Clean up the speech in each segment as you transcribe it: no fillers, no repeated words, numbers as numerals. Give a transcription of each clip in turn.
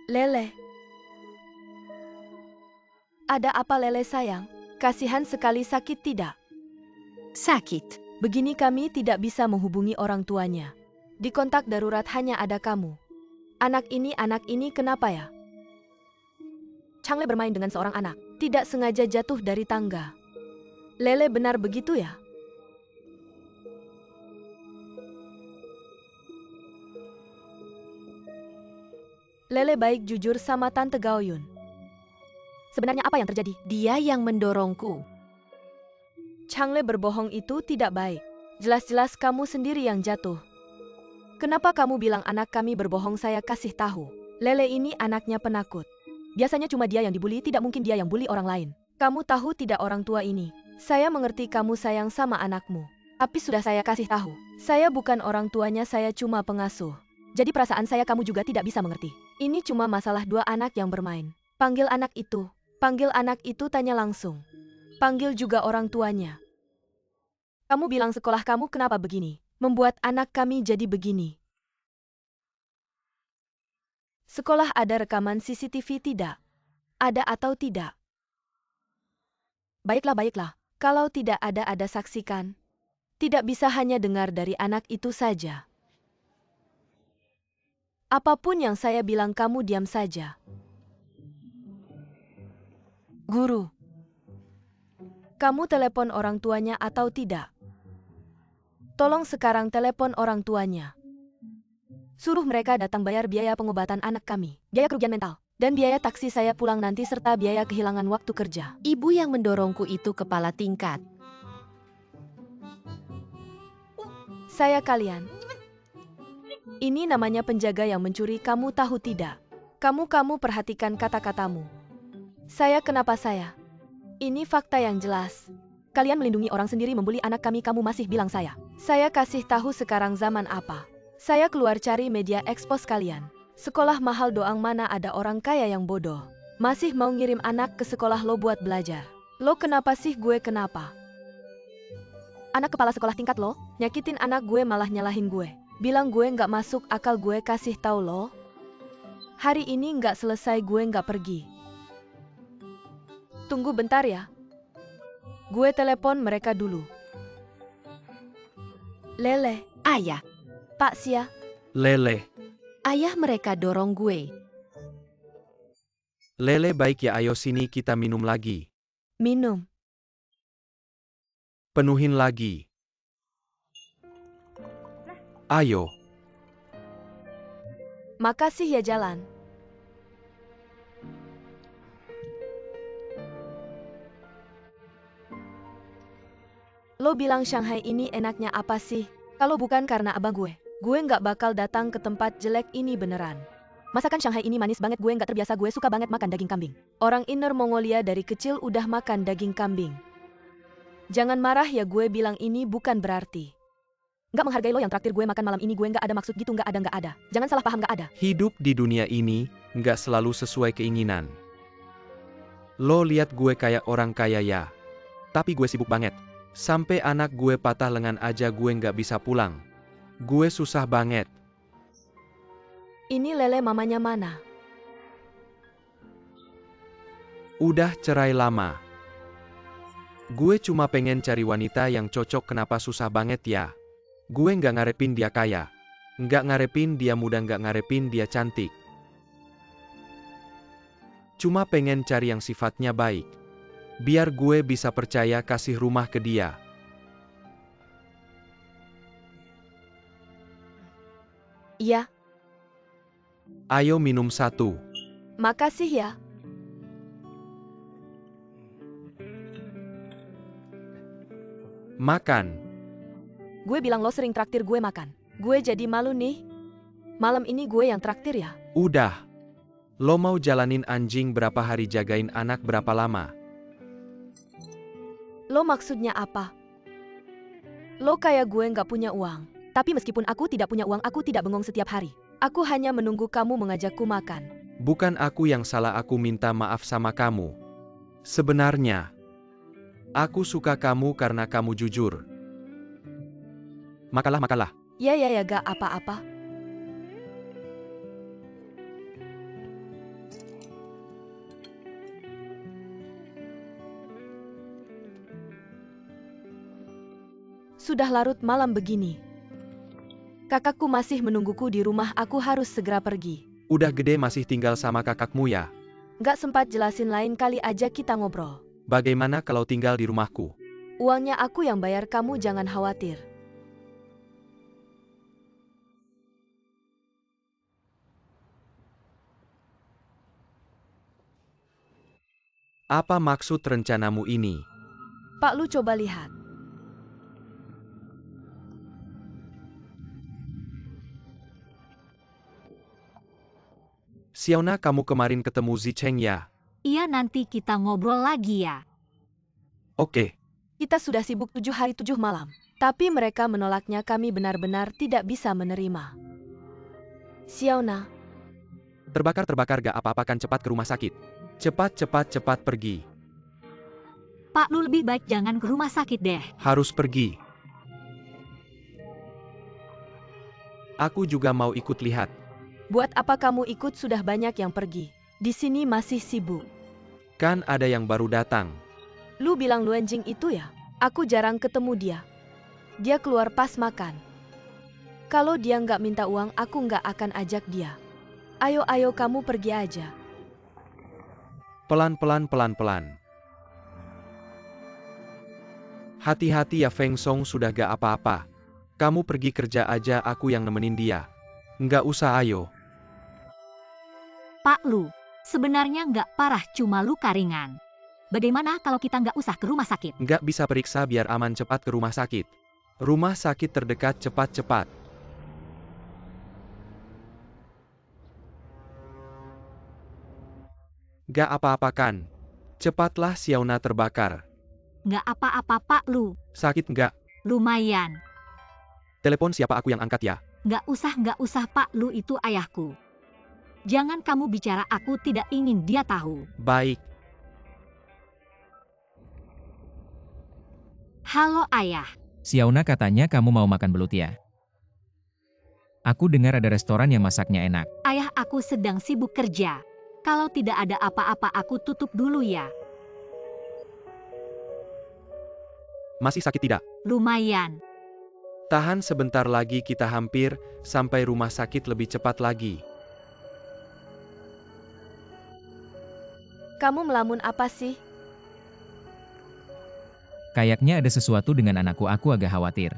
Lele. Ada apa Lele sayang? Kasihan sekali sakit tidak? Sakit. Begini kami tidak bisa menghubungi orang tuanya. Di kontak darurat hanya ada kamu. Anak ini kenapa ya? Changle bermain dengan seorang anak. Tidak sengaja jatuh dari tangga. Lele benar begitu ya? Lele baik jujur sama Tante Gaoyun. Sebenarnya apa yang terjadi? Dia yang mendorongku. Changle berbohong itu tidak baik. Jelas-jelas kamu sendiri yang jatuh. Kenapa kamu bilang anak kami berbohong? Saya kasih tahu. Lele ini anaknya penakut. Biasanya cuma dia yang dibully, tidak mungkin dia yang bully orang lain. Kamu tahu tidak orang tua ini? Saya mengerti kamu sayang sama anakmu. Tapi sudah saya kasih tahu. Saya bukan orang tuanya, saya cuma pengasuh. Jadi perasaan saya kamu juga tidak bisa mengerti. Ini cuma masalah dua anak yang bermain. Panggil anak itu. Panggil anak itu, tanya langsung. Panggil juga orang tuanya. Kamu bilang sekolah kamu kenapa begini? Membuat anak kami jadi begini. Sekolah ada rekaman CCTV tidak? Ada atau tidak? Baiklah. Kalau tidak ada saksikan. Tidak bisa hanya dengar dari anak itu saja. Apapun yang saya bilang kamu diam saja. Guru. Kamu telepon orang tuanya atau tidak? Tolong sekarang telepon orang tuanya. Suruh mereka datang bayar biaya pengobatan anak kami, biaya kerugian mental, dan biaya taksi saya pulang nanti serta biaya kehilangan waktu kerja. Ibu yang mendorongku itu kepala tingkat. Saya kalian. Ini namanya penjaga yang mencuri, kamu tahu tidak? Kamu perhatikan kata-katamu. Saya kenapa saya? Ini fakta yang jelas. Kalian melindungi orang sendiri membuli anak kami, kamu masih bilang saya. Saya kasih tahu sekarang zaman apa. Saya keluar cari media expose kalian. Sekolah mahal doang, mana ada orang kaya yang bodoh. Masih mau ngirim anak ke sekolah lo buat belajar. Lo kenapa sih? Gue kenapa? Anak kepala sekolah tingkat lo, nyakitin anak gue malah nyalahin gue. Bilang gue nggak masuk akal, gue kasih tahu lo. Hari ini nggak selesai gue nggak pergi. Tunggu bentar ya. Gue telepon mereka dulu. Lele. Ayah. Pak Sia. Lele. Ayah, mereka dorong gue. Lele baik ya, ayo sini kita minum lagi. Minum. Penuhin lagi. Ayo. Makasih ya, jalan. Lo bilang Shanghai ini enaknya apa sih? Kalau bukan karena abang gue nggak bakal datang ke tempat jelek ini beneran. Masakan Shanghai ini manis banget, gue nggak terbiasa, gue suka banget makan daging kambing. Orang Inner Mongolia dari kecil udah makan daging kambing. Jangan marah ya, gue bilang ini bukan berarti nggak menghargai lo yang traktir gue makan malam ini, gue nggak ada maksud gitu, nggak ada. Jangan salah paham, nggak ada. Hidup di dunia ini nggak selalu sesuai keinginan. Lo lihat gue kayak orang kaya ya. Tapi gue sibuk banget. Sampai anak gue patah lengan aja gue nggak bisa pulang. Gue susah banget. Ini Lele mamanya mana? Udah cerai lama. Gue cuma pengen cari wanita yang cocok, kenapa susah banget ya? Gue nggak ngarepin dia kaya. Nggak ngarepin dia muda, nggak ngarepin dia cantik. Cuma pengen cari yang sifatnya baik. Biar gue bisa percaya kasih rumah ke dia. Iya. Ayo minum satu. Makasih ya. Makan. Gue bilang lo sering traktir gue makan. Gue jadi malu nih. Malam ini gue yang traktir ya. Udah. Lo mau jalanin anjing berapa hari, jagain anak berapa lama? Lo maksudnya apa? Lo kayak gue nggak punya uang. Tapi meskipun aku tidak punya uang, aku tidak bengong setiap hari. Aku hanya menunggu kamu mengajakku makan. Bukan aku yang salah, aku minta maaf sama kamu. Sebenarnya, aku suka kamu karena kamu jujur. Makalah. Ya, gak apa-apa. Sudah larut malam begini. Kakakku masih menungguku di rumah, aku harus segera pergi. Udah gede masih tinggal sama kakakmu ya? Nggak sempat jelasin, lain kali aja kita ngobrol. Bagaimana kalau tinggal di rumahku? Uangnya aku yang bayar, kamu jangan khawatir. Apa maksud rencanamu ini? Pak Lu, coba lihat. Xiaona, kamu kemarin ketemu Zicheng ya? Iya, nanti kita ngobrol lagi ya. Oke. Kita sudah sibuk 7 hari 7 malam. Tapi mereka menolaknya, kami benar-benar tidak bisa menerima. Xiaona, Terbakar gak apa-apa kan, cepat ke rumah sakit. Cepat pergi. Pak Lu, lebih baik jangan ke rumah sakit deh. Harus pergi. Aku juga mau ikut lihat. buat apa kamu ikut, sudah banyak yang pergi. Di sini masih sibuk. Kan ada yang baru datang. Lu bilang Luanjing itu ya? Aku jarang ketemu dia. Dia keluar pas makan. Kalau dia nggak minta uang, aku nggak akan ajak dia. Ayo kamu pergi aja. Pelan-pelan. Hati-hati ya, Feng Song sudah gak apa-apa. Kamu pergi kerja aja, aku yang nemenin dia. Nggak usah, ayo. Pak Lu, sebenarnya nggak parah, cuma luka ringan. Bagaimana kalau kita nggak usah ke rumah sakit? Nggak bisa periksa, biar aman, cepat ke rumah sakit. Rumah sakit terdekat, cepat. Gak apa-apa kan? Cepatlah, Xiaona terbakar. Nggak apa-apa Pak Lu, Sakit nggak? lumayan. Telepon siapa, aku yang angkat ya? Nggak usah Pak Lu, itu ayahku. Jangan kamu bicara, aku tidak ingin dia tahu. Baik. Halo ayah. Xiaona, katanya kamu mau makan belut ya? Aku dengar ada restoran yang masaknya enak. Ayah, aku sedang sibuk kerja. Kalau tidak ada apa-apa, aku tutup dulu ya. Masih sakit tidak? Lumayan. Tahan sebentar lagi, kita hampir sampai rumah sakit, lebih cepat lagi. Kamu melamun apa sih? Kayaknya ada sesuatu dengan anakku, aku agak khawatir.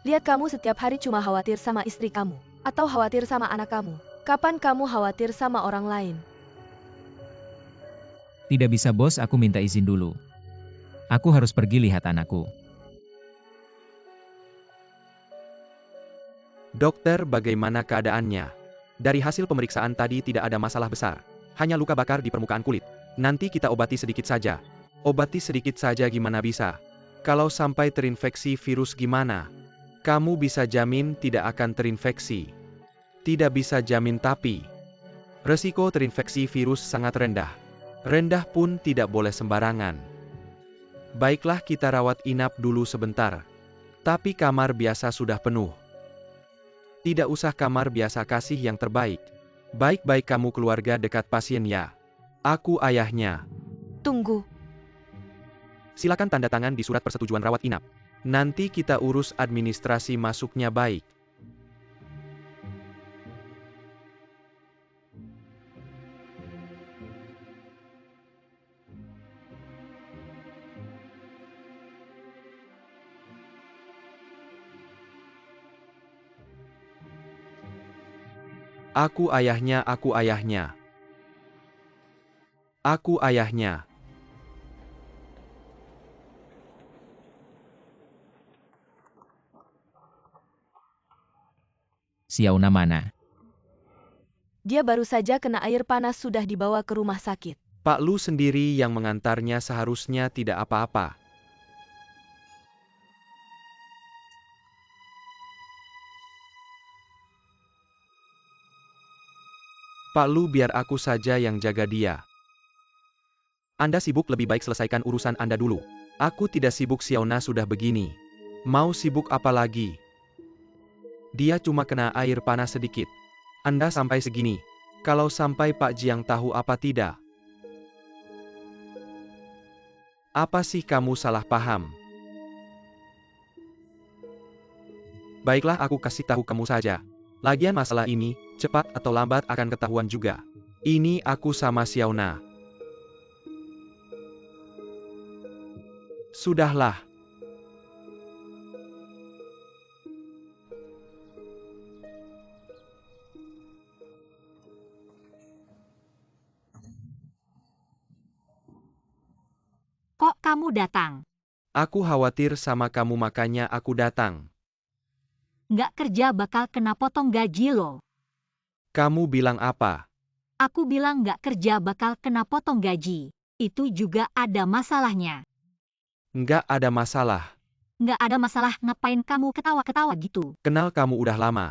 Lihat, kamu setiap hari cuma khawatir sama istri kamu. Atau khawatir sama anak kamu. Kapan kamu khawatir sama orang lain? Tidak bisa bos, aku minta izin dulu. Aku harus pergi lihat anakku. Dokter, bagaimana keadaannya? Dari hasil pemeriksaan tadi tidak ada masalah besar. Hanya luka bakar di permukaan kulit. Nanti kita obati sedikit saja. Obati sedikit saja gimana bisa? Kalau sampai terinfeksi virus gimana? Kamu bisa jamin tidak akan terinfeksi? Tidak bisa jamin, tapi resiko terinfeksi virus sangat rendah. Rendah pun tidak boleh sembarangan. Baiklah, kita rawat inap dulu sebentar. Tapi kamar biasa sudah penuh. Tidak usah kamar biasa, kasih yang terbaik. Baik-baik, kamu keluarga dekat pasien ya? Aku ayahnya. Tunggu. Silakan tanda tangan di surat persetujuan rawat inap. Nanti kita urus administrasi masuknya, baik. Aku ayahnya, aku ayahnya. Aku ayahnya. Xiaona mana? Dia baru saja kena air panas, sudah dibawa ke rumah sakit. Pak Lu sendiri yang mengantarnya, seharusnya tidak apa-apa. Pak Lu, biar aku saja yang jaga dia. Anda sibuk, lebih baik selesaikan urusan Anda dulu. Aku tidak sibuk, Xiaona sudah begini. Mau sibuk apa lagi? Dia cuma kena air panas sedikit. Anda sampai segini. Kalau sampai Pak Jiang tahu, apa tidak? Apa sih kamu salah paham? Baiklah, aku kasih tahu kamu saja. Lagian masalah ini, cepat atau lambat akan ketahuan juga. Ini aku sama Xiaona. Sudahlah. Kok kamu datang? Aku khawatir sama kamu makanya aku datang. Nggak kerja bakal kena potong gaji lo. Kamu bilang apa? Aku bilang nggak kerja bakal kena potong gaji. Itu juga ada masalahnya. Nggak ada masalah. Nggak ada masalah, ngapain kamu ketawa-ketawa gitu? Kenal kamu udah lama.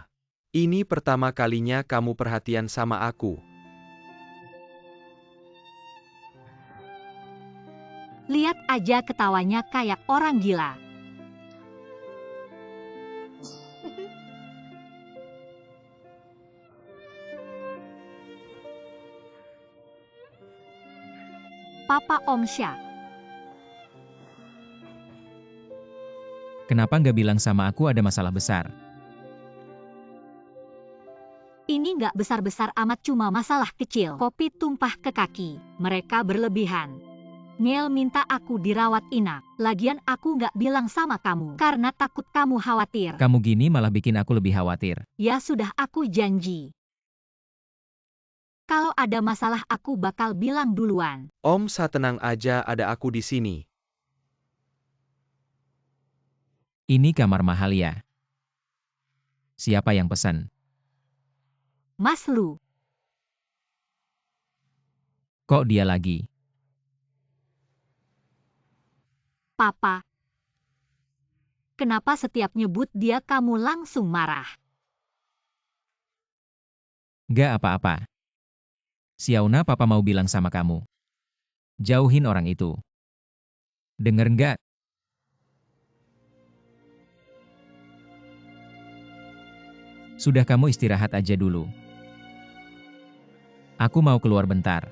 Ini pertama kalinya kamu perhatian sama aku. Lihat aja ketawanya kayak orang gila. Papa Om Sya. Kenapa nggak bilang sama aku ada masalah besar? Ini nggak besar-besar amat, cuma masalah kecil. Kopi tumpah ke kaki. Mereka berlebihan. Niel minta aku dirawat inap. Lagian aku nggak bilang sama kamu karena takut kamu khawatir. Kamu gini malah bikin aku lebih khawatir. Ya sudah, aku janji. Kalau ada masalah aku bakal bilang duluan. Om Sa, tenang aja, ada aku di sini. Ini kamar mahal ya? Siapa yang pesan? Mas Lu. Kok dia lagi? Papa. Kenapa setiap nyebut dia kamu langsung marah? Gak apa-apa. Xiaona, papa mau bilang sama kamu. Jauhin orang itu. Denger nggak? Sudah, kamu istirahat aja dulu. Aku mau keluar bentar.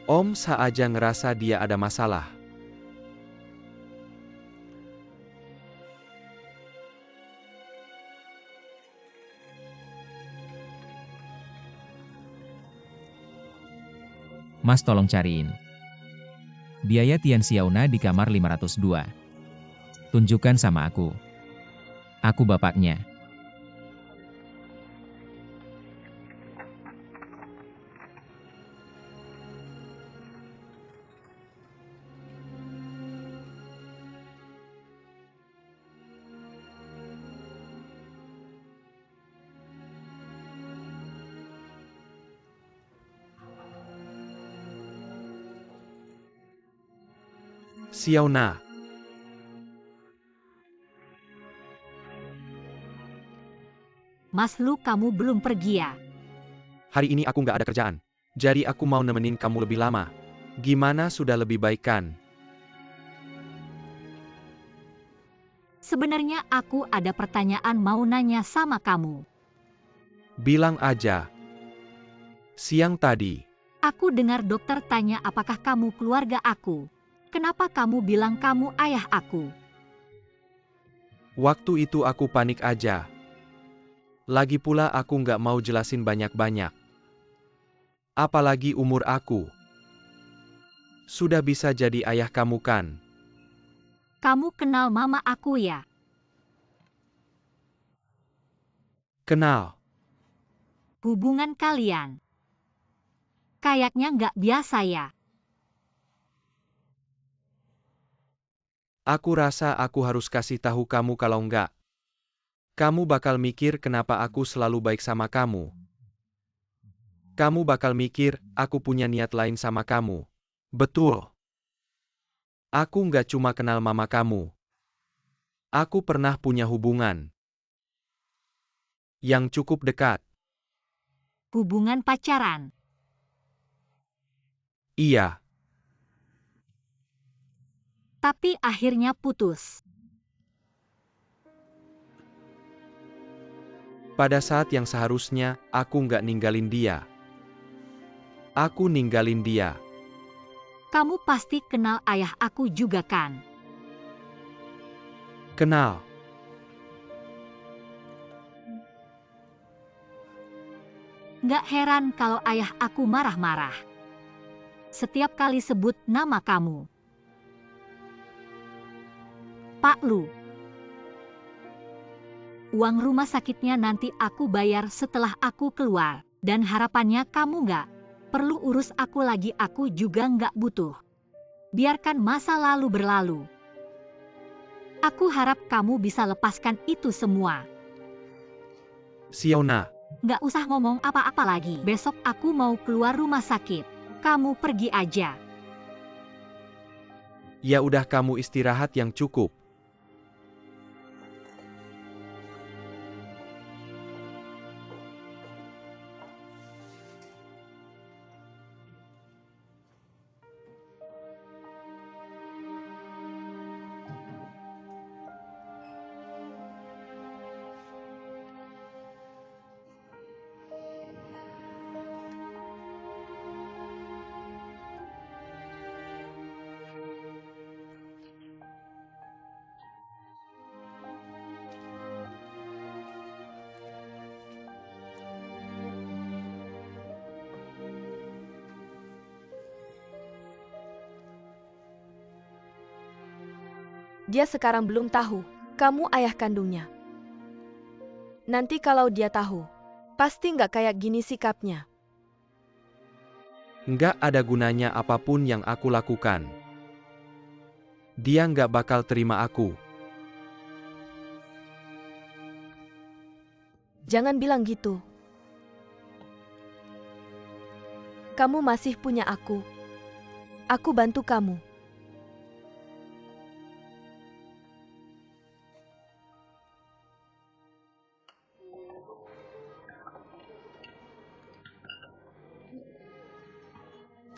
Om Sa aja ngerasa dia ada masalah. Mas, tolong cariin biaya Tian Xiaona di kamar 502. Tunjukkan sama aku. Aku bapaknya. Xiaona. Mas Lu, kamu belum pergi ya? Hari ini aku nggak ada kerjaan. Jadi aku mau nemenin kamu lebih lama. Gimana, sudah lebih baik kan? Sebenarnya aku ada pertanyaan mau nanya sama kamu. Bilang aja. Siang tadi, Aku dengar dokter tanya apakah kamu keluarga aku. Kenapa kamu bilang kamu ayah aku? waktu itu aku panik aja. Lagi pula aku nggak mau jelasin banyak-banyak. Apalagi umur aku. Sudah bisa jadi ayah kamu kan? Kamu kenal mama aku ya? Kenal. Hubungan kalian kayaknya nggak biasa ya. Aku rasa aku harus kasih tahu kamu, kalau nggak, kamu bakal mikir kenapa aku selalu baik sama kamu. Kamu bakal mikir, aku punya niat lain sama kamu. Betul. Aku nggak cuma kenal mama kamu. Aku pernah punya hubungan yang cukup dekat. Hubungan pacaran. Iya, Tapi akhirnya putus. Pada saat yang seharusnya, aku nggak ninggalin dia. Aku ninggalin dia. Kamu pasti kenal ayah aku juga kan? Kenal. Nggak heran kalau ayah aku marah-marah. Setiap kali sebut nama kamu. Pak Lu. Uang rumah sakitnya nanti aku bayar setelah aku keluar. Dan harapannya kamu nggak perlu urus aku lagi, aku juga nggak butuh. Biarkan masa lalu berlalu. Aku harap kamu bisa lepaskan itu semua. Xiaona, Nggak usah ngomong apa-apa lagi. Besok aku mau keluar rumah sakit. Kamu pergi aja. ya udah kamu istirahat yang cukup. Dia sekarang belum tahu, kamu ayah kandungnya. Nanti kalau dia tahu, pasti nggak kayak gini sikapnya. Nggak ada gunanya apapun yang aku lakukan. Dia nggak bakal terima aku. Jangan bilang gitu. Kamu masih punya aku. Aku bantu kamu.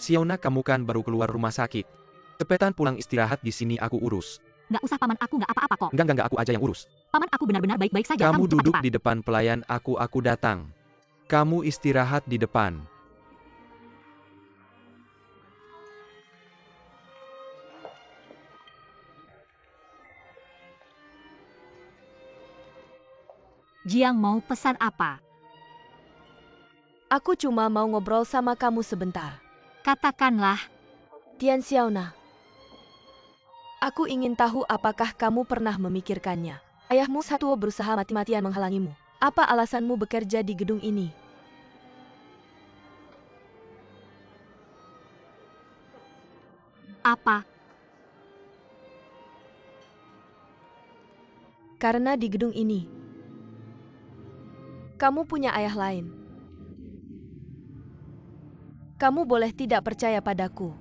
Xiaona, kamu kan baru keluar rumah sakit. Cepetan pulang istirahat, di sini aku urus. Nggak usah paman, aku nggak apa-apa kok. Enggak, aku aja yang urus. Paman, aku benar-benar baik-baik saja. Kamu duduk cepat-cepat. di depan pelayan, aku datang. Kamu istirahat di depan. Jiang mau pesan apa? Aku cuma mau ngobrol sama kamu sebentar. Katakanlah. Tian Xiaona. Aku ingin tahu apakah kamu pernah memikirkannya. Ayahmu Satuo berusaha mati-matian menghalangimu. Apa alasanmu bekerja di gedung ini? Apa? Karena di gedung ini, kamu punya ayah lain. Kamu boleh tidak percaya padaku.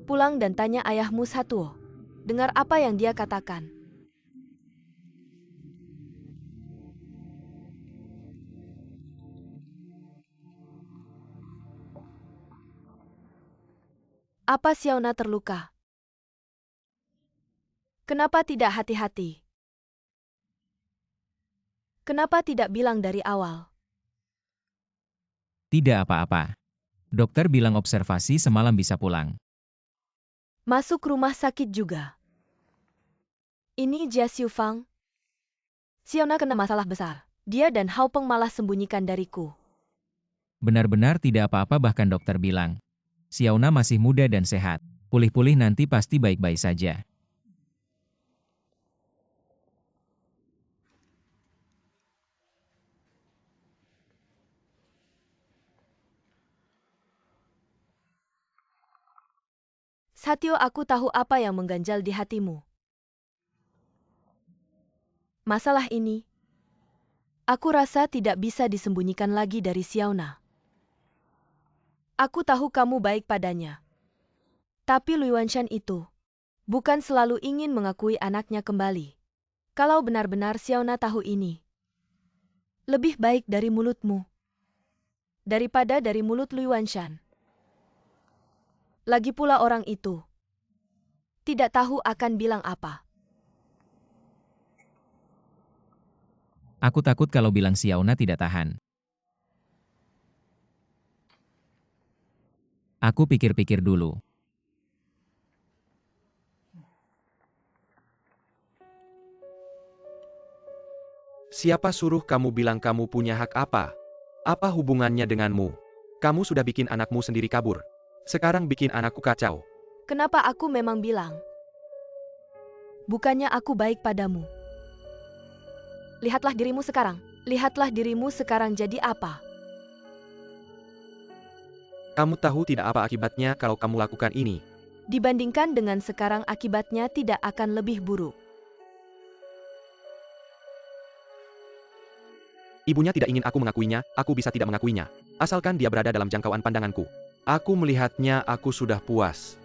Pulang dan tanya ayahmu Satuo. Dengar apa yang dia katakan. Apa Xiaona terluka? Kenapa tidak hati-hati? Kenapa tidak bilang dari awal? Tidak apa-apa. Dokter bilang observasi semalam bisa pulang. Masuk rumah sakit juga. Ini Jia Xiufang. Xiaona kena masalah besar. Dia dan Hao Peng malah sembunyikan dariku. Benar-benar tidak apa-apa, bahkan dokter bilang. Xiaona masih muda dan sehat. Pulih-pulih nanti pasti baik-baik saja. Satyo, aku tahu apa yang mengganjal di hatimu. Masalah ini, aku rasa tidak bisa disembunyikan lagi dari Xiaona. Aku tahu kamu baik padanya. Tapi Lui Wanshan itu bukan selalu ingin mengakui anaknya kembali. Kalau benar-benar Xiaona tahu ini, lebih baik dari mulutmu daripada dari mulut Lui Wanshan. Lagi pula orang itu tidak tahu akan bilang apa. Aku takut kalau bilang Xiaona tidak tahan. Aku pikir-pikir dulu. Siapa suruh kamu bilang kamu punya hak apa? Apa hubungannya denganmu? Kamu sudah bikin anakmu sendiri kabur. Sekarang bikin anakku kacau. Kenapa aku memang bilang? Bukannya aku baik padamu. Lihatlah dirimu sekarang. Lihatlah dirimu sekarang jadi apa? Kamu tahu tidak apa akibatnya kalau kamu lakukan ini? Dibandingkan dengan sekarang akibatnya tidak akan lebih buruk. Ibunya tidak ingin aku mengakuinya, aku bisa tidak mengakuinya. Asalkan dia berada dalam jangkauan pandanganku. Aku melihatnya, aku sudah puas.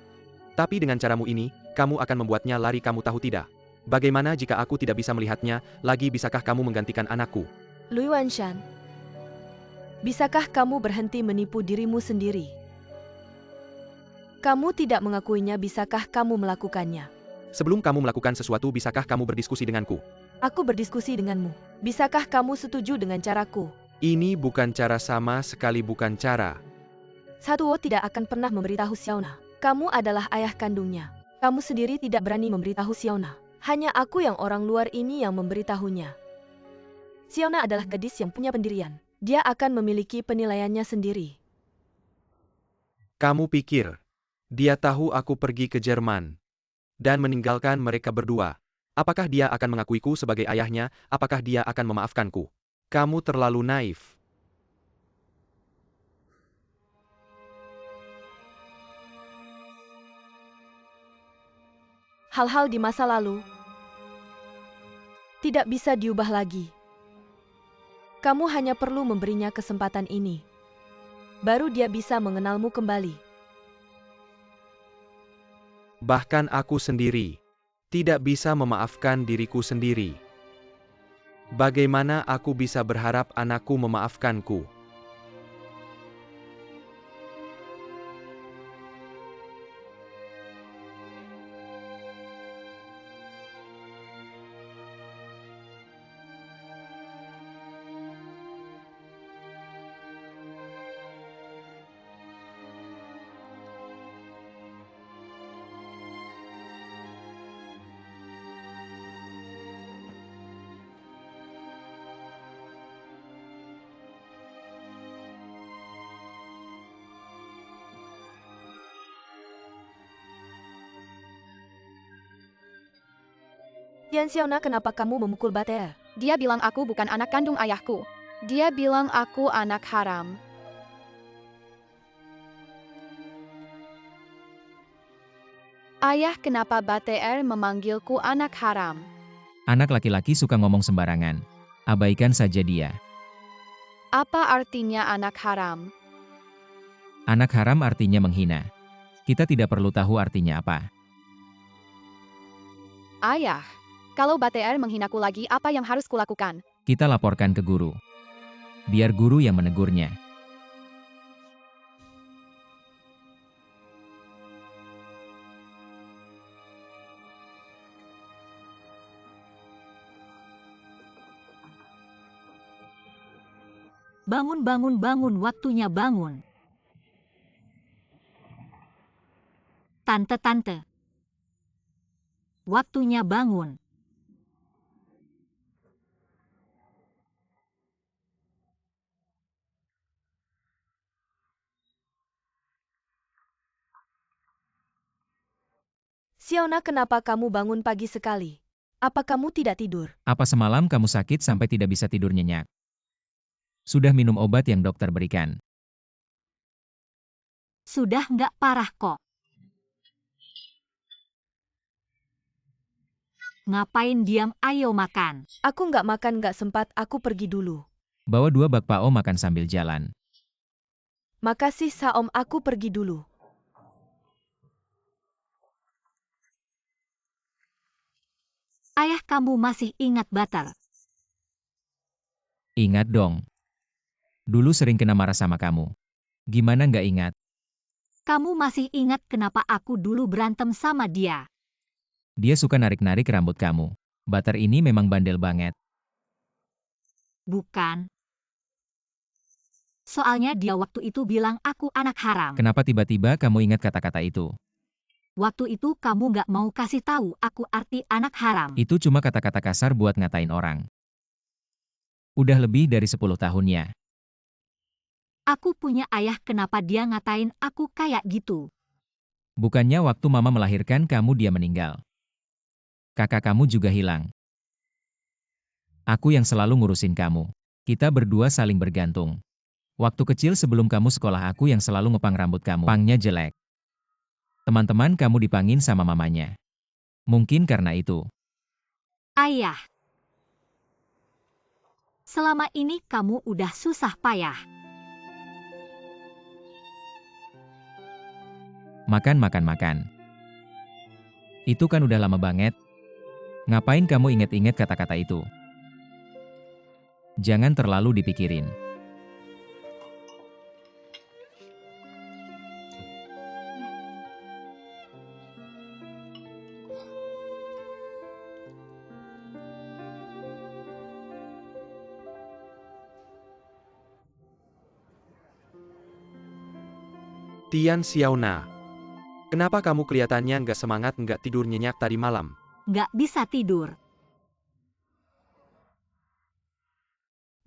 Tapi dengan caramu ini, kamu akan membuatnya lari, kamu tahu tidak? Bagaimana jika aku tidak bisa melihatnya, lagi bisakah kamu menggantikan anakku? Lui Wanshan, bisakah kamu berhenti menipu dirimu sendiri? Kamu tidak mengakuinya, bisakah kamu melakukannya? Sebelum kamu melakukan sesuatu, bisakah kamu berdiskusi denganku? Aku berdiskusi denganmu. Bisakah kamu setuju dengan caraku? Ini bukan cara, sama sekali bukan cara. Satuo tidak akan pernah memberitahu Xiaona. Kamu adalah ayah kandungnya. Kamu sendiri tidak berani memberitahu Xiaona. Hanya aku yang orang luar ini yang memberitahunya. Xiaona adalah gadis yang punya pendirian. Dia akan memiliki penilaiannya sendiri. Kamu pikir, dia tahu aku pergi ke Jerman dan meninggalkan mereka berdua. Apakah dia akan mengakuiku sebagai ayahnya? Apakah dia akan memaafkanku? Kamu terlalu naif. Hal-hal di masa lalu tidak bisa diubah lagi. Kamu hanya perlu memberinya kesempatan ini. Baru dia bisa mengenalmu kembali. Bahkan aku sendiri tidak bisa memaafkan diriku sendiri. Bagaimana aku bisa berharap anakku memaafkanku? Tian Xiaona, kenapa kamu memukul Bate? Dia bilang aku bukan anak kandung ayahku. Dia bilang aku anak haram. Ayah, kenapa BTR memanggilku anak haram? Anak laki-laki suka ngomong sembarangan. Abaikan saja dia. Apa artinya anak haram? Anak haram artinya menghina. Kita tidak perlu tahu artinya apa. Ayah, kalau BTR menghinaku lagi, apa yang harus kulakukan? Kita laporkan ke guru. Biar guru yang menegurnya. Bangun, bangun, bangun, waktunya bangun. Tante-tante. Waktunya bangun. Xiaona, kenapa kamu bangun pagi sekali? Apa kamu tidak tidur? Apa semalam kamu sakit sampai tidak bisa tidur nyenyak? Sudah minum obat yang dokter berikan. Sudah nggak parah kok. Ngapain diam, ayo makan. Aku nggak makan, nggak sempat, aku pergi dulu. Bawa 2 bakpao makan sambil jalan. Makasih Saom, aku pergi dulu. Ayah kamu masih ingat Butter? Ingat dong. Dulu sering kena marah sama kamu. Gimana nggak ingat? Kamu masih ingat kenapa aku dulu berantem sama dia? Dia suka narik-narik rambut kamu. Butter ini memang bandel banget. Bukan. Soalnya dia waktu itu bilang aku anak haram. Kenapa tiba-tiba kamu ingat kata-kata itu? Waktu itu kamu nggak mau kasih tahu aku arti anak haram. Itu cuma kata-kata kasar buat ngatain orang. Udah lebih dari 10 tahunnya. Aku punya ayah, kenapa dia ngatain aku kayak gitu? Bukannya waktu mama melahirkan kamu dia meninggal. Kakak kamu juga hilang. Aku yang selalu ngurusin kamu. Kita berdua saling bergantung. Waktu kecil sebelum kamu sekolah aku yang selalu ngepang rambut kamu. Pangnya jelek. Teman-teman kamu dipangin sama mamanya. Mungkin karena itu. Ayah. Selama ini kamu udah susah payah. Makan. Itu kan udah lama banget. Ngapain kamu inget-inget kata-kata itu? Jangan terlalu dipikirin. Tian Xiaona, kenapa kamu kelihatannya nggak semangat, nggak tidur nyenyak tadi malam? Nggak bisa tidur.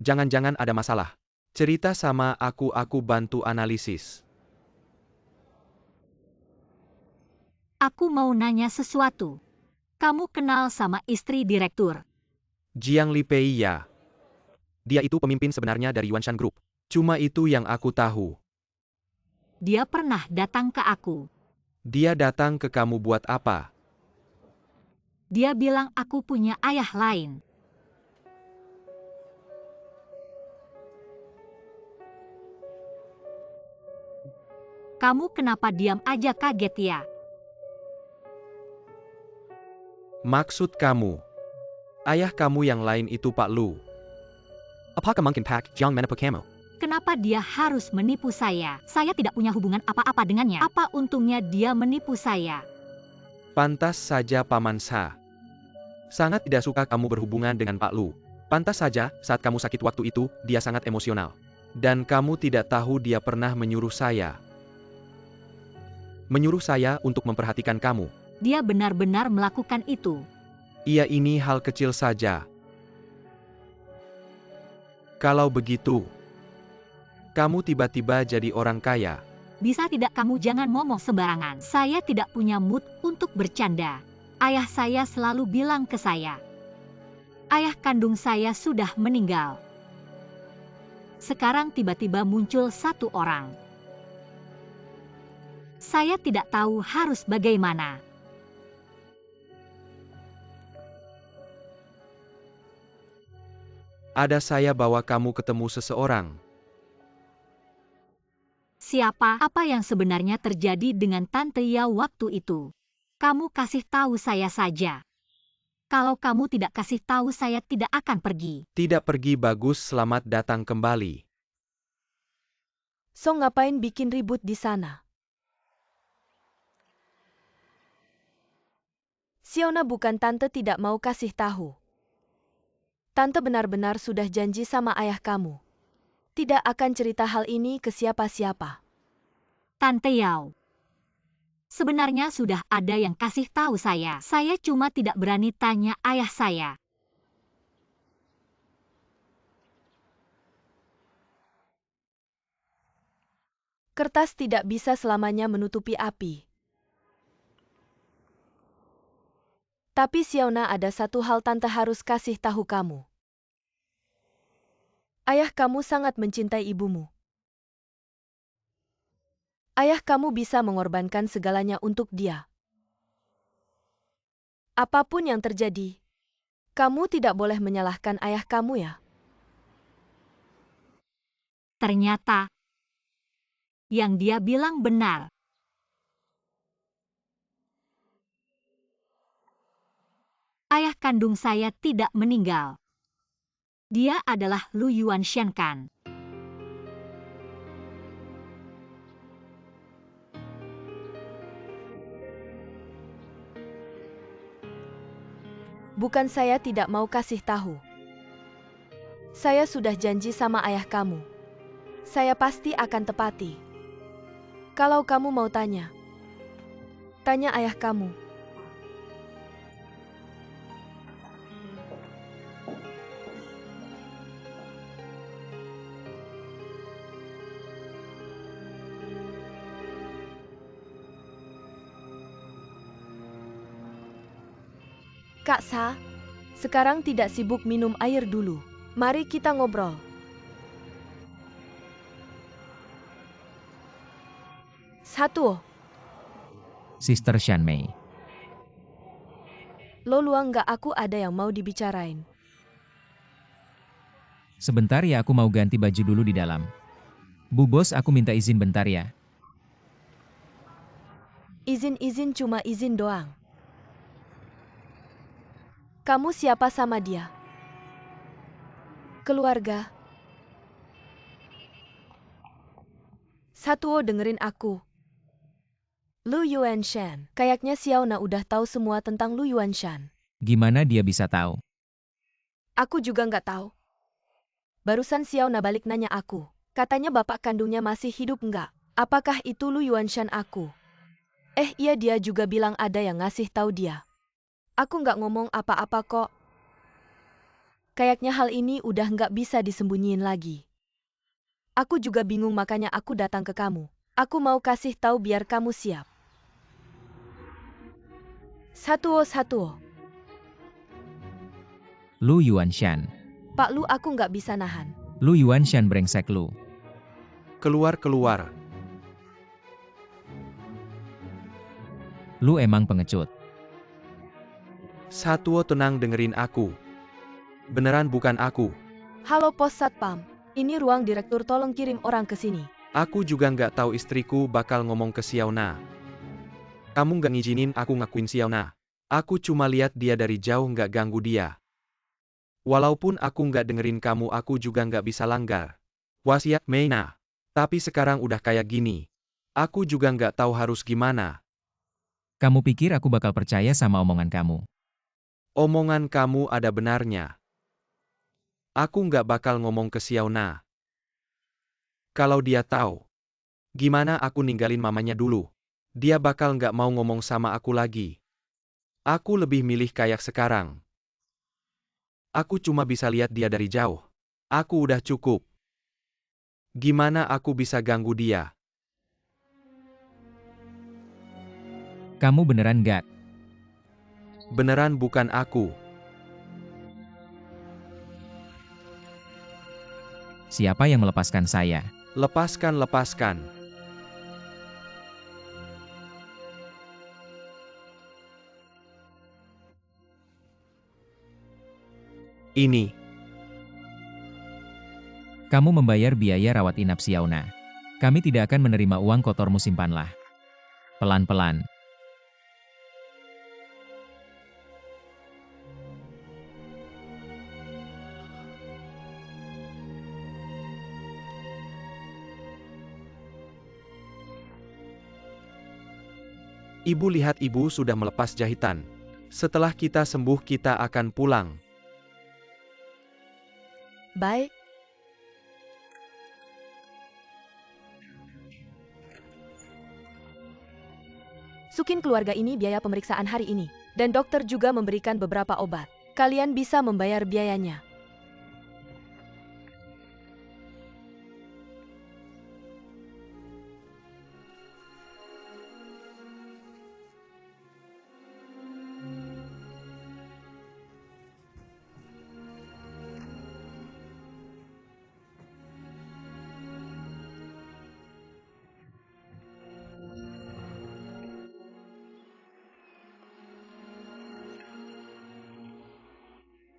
Jangan-jangan ada masalah. Cerita sama aku bantu analisis. Aku mau nanya sesuatu. Kamu kenal sama istri direktur? Jiang Lipei ya. Dia itu pemimpin sebenarnya dari Yuanshan Group. Cuma itu yang aku tahu. Dia pernah datang ke aku. Dia datang ke kamu buat apa? Dia bilang aku punya ayah lain. Kamu kenapa diam aja, kaget ya? Maksud kamu, ayah kamu yang lain itu Pak Lu. Apakah mungkin Pak Jiang menipu kamu? Kenapa dia harus menipu saya? Saya tidak punya hubungan apa-apa dengannya. Apa untungnya dia menipu saya? Pantas saja Paman Sa. Sangat tidak suka kamu berhubungan dengan Pak Lu. Pantas saja, saat kamu sakit waktu itu, dia sangat emosional. Dan kamu tidak tahu dia pernah menyuruh saya. Menyuruh saya untuk memperhatikan kamu. Dia benar-benar melakukan itu. Iya, ini hal kecil saja. Kalau begitu, kamu tiba-tiba jadi orang kaya. Bisa tidak kamu jangan ngomong sembarangan. Saya tidak punya mood untuk bercanda. Ayah saya selalu bilang ke saya. Ayah kandung saya sudah meninggal. Sekarang tiba-tiba muncul satu orang. Saya tidak tahu harus bagaimana. Ada saya bawa kamu ketemu seseorang. Siapa? Apa yang sebenarnya terjadi dengan Tante Ya waktu itu? Kamu kasih tahu saya saja. Kalau kamu tidak kasih tahu, saya tidak akan pergi. Tidak pergi, bagus, selamat datang kembali. So ngapain bikin ribut di sana? Xiaona, bukan tante tidak mau kasih tahu. Tante benar-benar sudah janji sama ayah kamu. Tidak akan cerita hal ini ke siapa-siapa. Tante Yao. Sebenarnya sudah ada yang kasih tahu saya. Saya cuma tidak berani tanya ayah saya. Kertas tidak bisa selamanya menutupi api. Tapi Xiaona, ada satu hal tante harus kasih tahu kamu. Ayah kamu sangat mencintai ibumu. Ayah kamu bisa mengorbankan segalanya untuk dia. Apapun yang terjadi, kamu tidak boleh menyalahkan ayah kamu ya. Ternyata, yang dia bilang benar. Ayah kandung saya tidak meninggal. Dia adalah Lu Yuanshan. Bukan saya tidak mau kasih tahu. Saya sudah janji sama ayah kamu. Saya pasti akan tepati. Kalau kamu mau tanya, tanya ayah kamu. Kak Sa, sekarang tidak sibuk minum air dulu. Mari kita ngobrol. Satu, Sister Shanmei. lo luang nggak, aku ada yang mau dibicarain. Sebentar ya, aku mau ganti baju dulu di dalam. Bu Bos, aku minta izin bentar ya. Izin-izin cuma izin doang. Kamu siapa sama dia? Keluarga. Satu, dengerin aku. Lu Yuanshan. Kayaknya Xiaona udah tahu semua tentang Lu Yuanshan. Gimana dia bisa tahu? Aku juga nggak tahu. Barusan Xiaona balik nanya aku. Katanya bapak kandungnya masih hidup nggak? Apakah itu Lu Yuanshan aku? Iya, dia juga bilang ada yang ngasih tahu dia. Aku nggak ngomong apa-apa kok. Kayaknya hal ini udah nggak bisa disembunyiin lagi. Aku juga bingung, makanya aku datang ke kamu. Aku mau kasih tahu biar kamu siap. Satu. Lu Yuanshan. Pak Lu, aku nggak bisa nahan. Lu Yuanshan brengsek lu. Keluar. Lu emang pengecut. Satuo, tenang, dengerin aku. Beneran bukan aku. Halo Pos Satpam, ini ruang direktur, tolong kirim orang ke sini. Aku juga nggak tahu istriku bakal ngomong ke Xiaona. Kamu nggak ngizinin aku ngakuin Xiaona. Aku cuma lihat dia dari jauh, nggak ganggu dia. Walaupun aku nggak dengerin kamu, aku juga nggak bisa langgar wasiat Meina. Tapi sekarang udah kayak gini, aku juga nggak tahu harus gimana. Kamu pikir aku bakal percaya sama omongan kamu? Omongan kamu ada benarnya. Aku nggak bakal ngomong ke Xiaona. Kalau dia tahu, gimana aku ninggalin mamanya dulu. Dia bakal nggak mau ngomong sama aku lagi. Aku lebih milih kayak sekarang. Aku cuma bisa lihat dia dari jauh. Aku udah cukup. Gimana aku bisa ganggu dia? Kamu beneran gak? Beneran bukan aku. Siapa yang melepaskan saya? Lepaskan. Ini. Kamu membayar biaya rawat inap Xiaona. Kami tidak akan menerima uang kotormu, simpanlah. Pelan-pelan. Ibu, lihat, ibu sudah melepas jahitan. Setelah kita sembuh kita akan pulang. Baik. Sukin keluarga ini biaya pemeriksaan hari ini. Dan dokter juga memberikan beberapa obat. Kalian bisa membayar biayanya.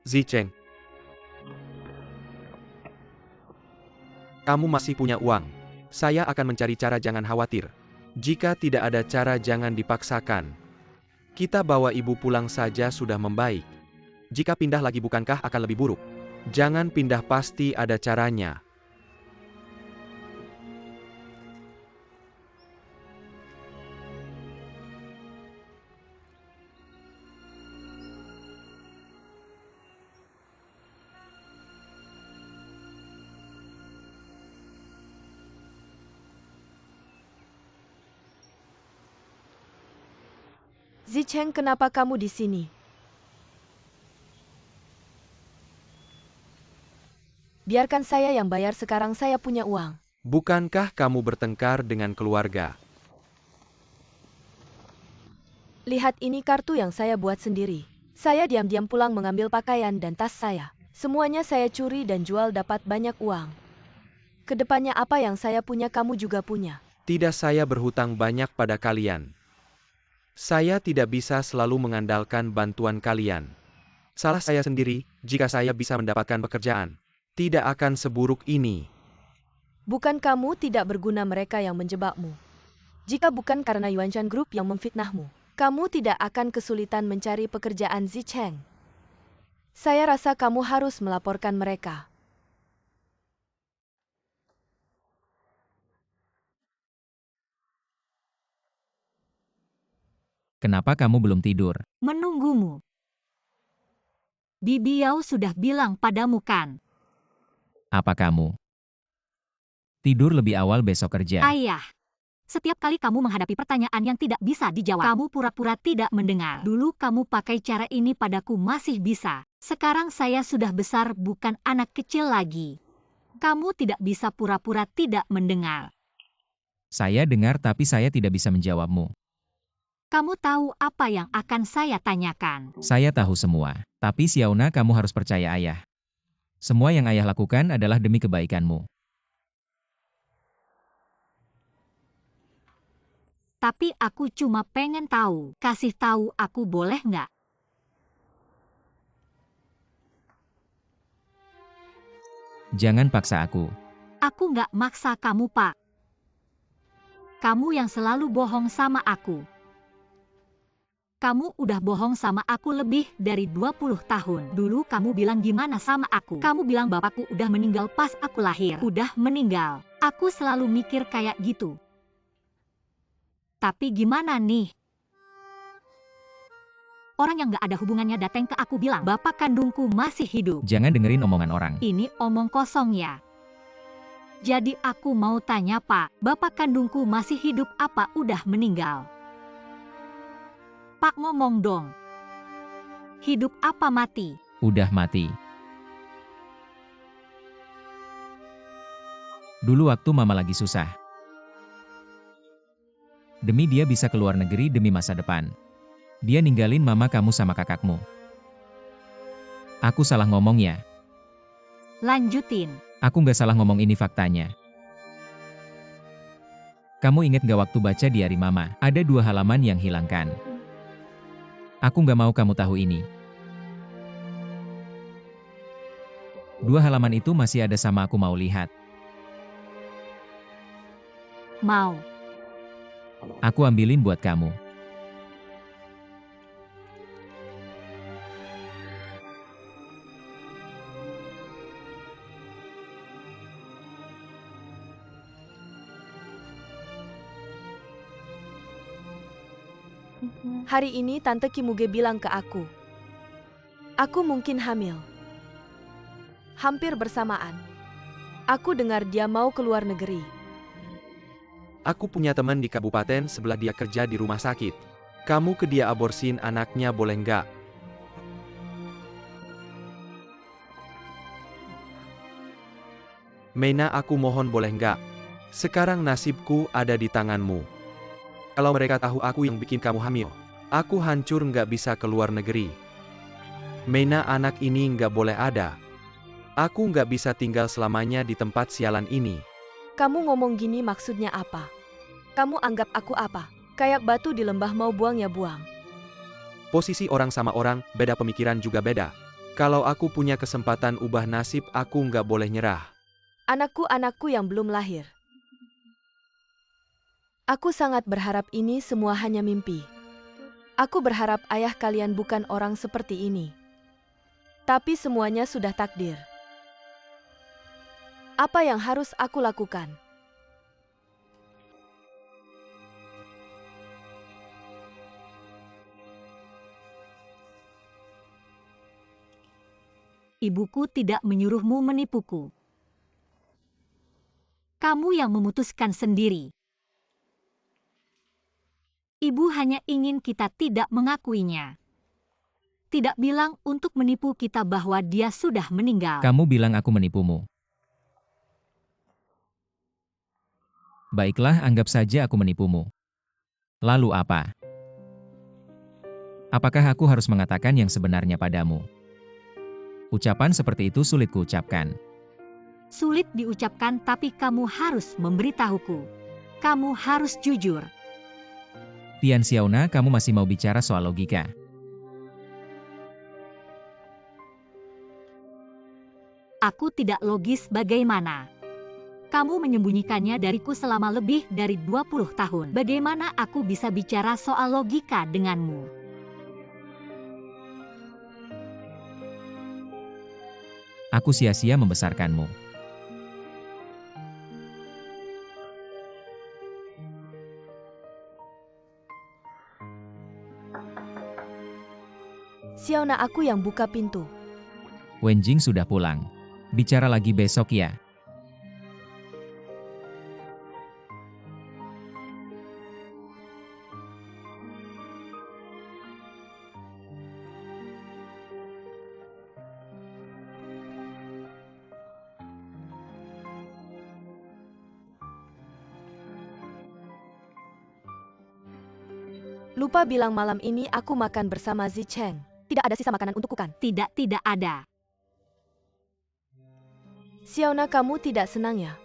Zicheng. Kamu masih punya uang. Saya akan mencari cara, jangan khawatir. Jika tidak ada cara, jangan dipaksakan. Kita bawa ibu pulang saja, sudah membaik. Jika pindah lagi bukankah akan lebih buruk? Jangan pindah, pasti ada caranya. Zicheng, kenapa kamu di sini? Biarkan saya yang bayar, sekarang saya punya uang. Bukankah kamu bertengkar dengan keluarga? Lihat, ini kartu yang saya buat sendiri. Saya diam-diam pulang mengambil pakaian dan tas saya. Semuanya saya curi dan jual, dapat banyak uang. Kedepannya apa yang saya punya kamu juga punya. Tidak, saya berhutang banyak pada kalian. Saya tidak bisa selalu mengandalkan bantuan kalian. Salah saya sendiri, jika saya bisa mendapatkan pekerjaan. Tidak akan seburuk ini. Bukan kamu tidak berguna, mereka yang menjebakmu. Jika bukan karena Yuanshan Group yang memfitnahmu, kamu tidak akan kesulitan mencari pekerjaan, Zicheng. Saya rasa kamu harus melaporkan mereka. Kenapa kamu belum tidur? Menunggumu. Bibi Yao sudah bilang padamu kan? Apa kamu tidur lebih awal besok kerja? Ayah, setiap kali kamu menghadapi pertanyaan yang tidak bisa dijawab, kamu pura-pura tidak mendengar. Dulu kamu pakai cara ini padaku masih bisa. Sekarang saya sudah besar, bukan anak kecil lagi. Kamu tidak bisa pura-pura tidak mendengar. Saya dengar tapi saya tidak bisa menjawabmu. Kamu tahu apa yang akan saya tanyakan? Saya tahu semua. Tapi Xiaona, kamu harus percaya ayah. Semua yang ayah lakukan adalah demi kebaikanmu. Tapi aku cuma pengen tahu. Kasih tahu aku boleh nggak? Jangan paksa aku. Aku nggak maksa kamu, Pak. Kamu yang selalu bohong sama aku. Kamu udah bohong sama aku lebih dari 20 tahun. Dulu kamu bilang gimana sama aku? Kamu bilang bapakku udah meninggal pas aku lahir. Udah meninggal. Aku selalu mikir kayak gitu. Tapi gimana nih? Orang yang gak ada hubungannya datang ke aku bilang, bapak kandungku masih hidup. Jangan dengerin omongan orang. Ini omong kosong ya. Jadi aku mau tanya, Pak, bapak kandungku masih hidup apa udah meninggal? Pak, ngomong dong. Hidup apa mati? Udah mati. Dulu waktu mama lagi susah. Demi dia bisa keluar negeri demi masa depan. Dia ninggalin mama kamu sama kakakmu. Aku salah ngomong ya? Lanjutin. Aku nggak salah ngomong, ini faktanya. Kamu inget nggak waktu baca diari mama, ada 2 halaman yang hilangkan. Aku nggak mau kamu tahu ini. 2 halaman itu masih ada sama aku, mau lihat? Mau. Aku ambilin buat kamu. Hari ini Tante Kimuge bilang ke aku mungkin hamil. Hampir bersamaan, aku dengar dia mau keluar negeri. Aku punya teman di kabupaten sebelah, dia kerja di rumah sakit. Kamu ke dia aborsin anaknya boleh nggak? Meina, aku mohon boleh nggak? Sekarang nasibku ada di tanganmu. Kalau mereka tahu aku yang bikin kamu hamil, aku hancur, nggak bisa keluar negeri. Meina, anak ini nggak boleh ada. Aku nggak bisa tinggal selamanya di tempat sialan ini. Kamu ngomong gini maksudnya apa? Kamu anggap aku apa? Kayak batu di lembah, mau buang ya buang. Posisi orang sama orang, beda, pemikiran juga beda. Kalau aku punya kesempatan ubah nasib, aku nggak boleh nyerah. Anakku yang belum lahir. Aku sangat berharap ini semua hanya mimpi. Aku berharap ayah kalian bukan orang seperti ini. Tapi semuanya sudah takdir. Apa yang harus aku lakukan? Ibuku tidak menyuruhmu menipuku. Kamu yang memutuskan sendiri. Ibu hanya ingin kita tidak mengakuinya. Tidak bilang untuk menipu kita bahwa dia sudah meninggal. Kamu bilang aku menipumu. Baiklah, anggap saja aku menipumu. Lalu apa? Apakah aku harus mengatakan yang sebenarnya padamu? Ucapan seperti itu sulit kuucapkan. Sulit diucapkan, tapi kamu harus memberitahuku. Kamu harus jujur. Tian Xiaona, kamu masih mau bicara soal logika? Aku tidak logis bagaimana? Kamu menyembunyikannya dariku selama lebih dari 20 tahun. Bagaimana aku bisa bicara soal logika denganmu? Aku sia-sia membesarkanmu. Xiaona, aku yang buka pintu. Wenjing sudah pulang. Bicara lagi besok ya. Lupa bilang malam ini aku makan bersama Zi Cheng. Tidak ada sisa makanan untukku kan? Tidak ada. Xiaona, kamu tidak senang ya?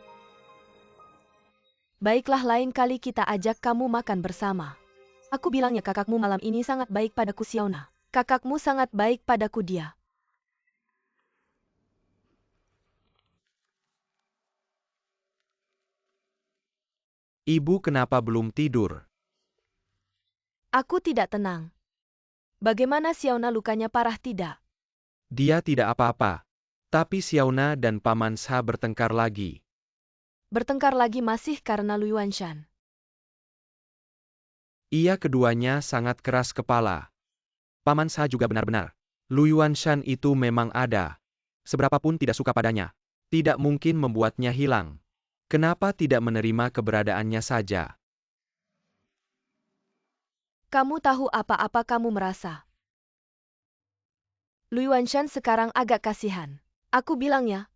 Baiklah, lain kali kita ajak kamu makan bersama. Aku bilangnya kakakmu malam ini sangat baik padaku, Xiaona. Kakakmu sangat baik padaku dia. Ibu kenapa belum tidur? Aku tidak tenang. Bagaimana Xiaona, lukanya parah tidak? Dia tidak apa-apa. Tapi Xiaona dan Paman Sha bertengkar lagi. Bertengkar lagi masih karena Lui Wanshan. Iya, keduanya sangat keras kepala. Paman Sha juga benar-benar. Lui Wanshan itu memang ada. Seberapapun tidak suka padanya, tidak mungkin membuatnya hilang. Kenapa tidak menerima keberadaannya saja? Kamu tahu apa-apa kamu merasa? Lui Wanshan sekarang agak kasihan. Aku bilangnya,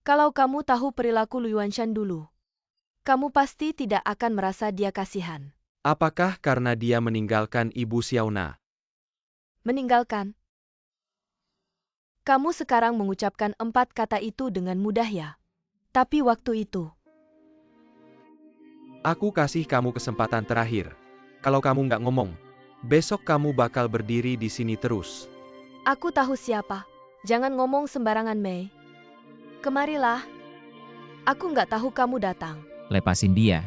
kalau kamu tahu perilaku Lui Wanshan dulu, kamu pasti tidak akan merasa dia kasihan. Apakah karena dia meninggalkan Ibu Xiaona? Meninggalkan? Kamu sekarang mengucapkan 4 kata itu dengan mudah ya. Tapi waktu itu, Aku kasih kamu kesempatan terakhir. Kalau kamu nggak ngomong, besok kamu bakal berdiri di sini terus. aku tahu siapa. Jangan ngomong sembarangan, Mei. Kemarilah. Aku nggak tahu kamu datang. Lepasin dia.